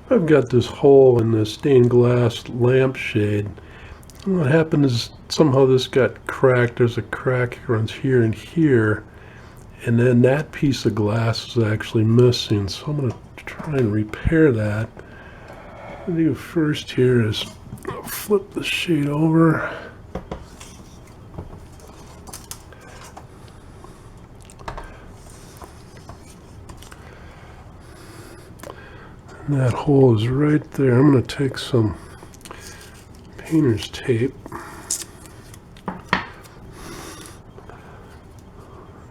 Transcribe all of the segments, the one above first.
I've got this hole in the stained glass lampshade. What happened is somehow this got cracked. There's a crack that runs here and here, and then that piece of glass is actually missing. So I'm going to try and repair that. What I'll do first here is flip the shade over. And that hole is right there. I'm going to take some painter's tape.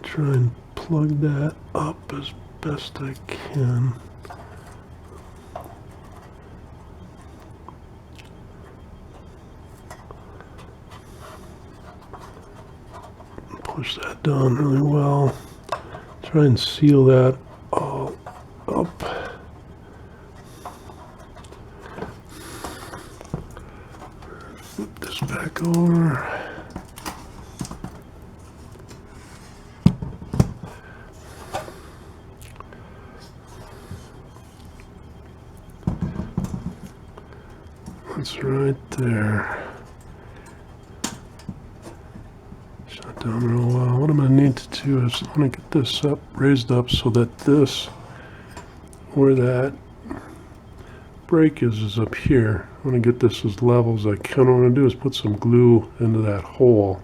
Try and plug that up as best I can. Push that down really well. Try and seal that all up. Flip this back over. That's right there. Shut down real well. What I'm going to need to do is I'm going to get this up, raised up so that this, where that break is up here. I'm going to get this as level as I can. What I'm going to do is put some glue into that hole.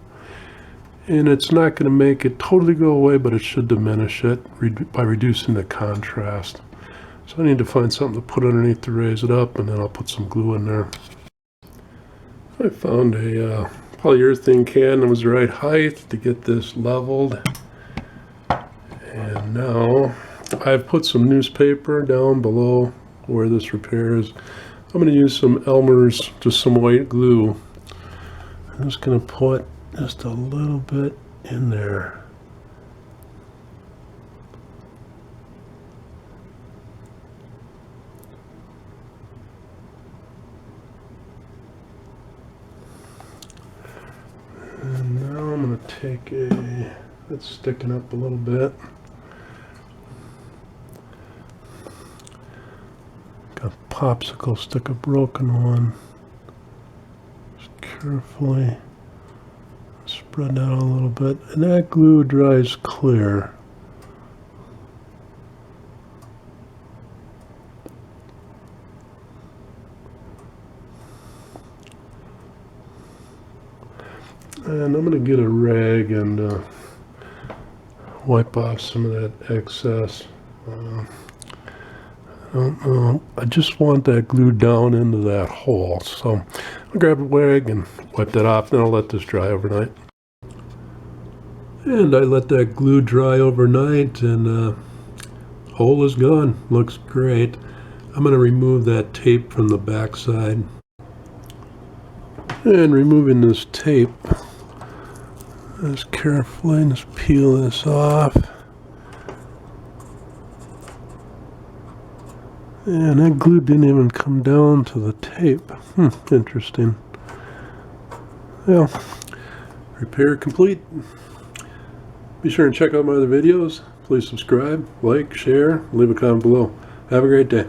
And it's not going to make it totally go away, but it should diminish it by reducing the contrast. So I need to find something to put underneath to raise it up, and then I'll put some glue in there. I found a polyurethane can that was the right height to get this leveled. And now I've put some newspaper down below where this repair is. I'm going to use some Elmer's, just some white glue. I'm just going to put just a little bit in there. And now I'm going to take that's sticking up a little bit. Got a popsicle stick, a broken one. Just carefully spread that out a little bit. And that glue dries clear. And I'm going to get a rag and wipe off some of that excess. I don't know. I just want that glued down into that hole. So I'll grab a rag and wipe that off. Then I'll let this dry overnight. And I let that glue dry overnight, and hole is gone. Looks great. I'm going to remove that tape from the back side. And removing this tape, just carefully just peel this off. And that glue didn't even come down to the tape. Interesting. Well, repair complete. Be sure and check out my other videos. Please subscribe, like, share, leave a comment below. Have a great day.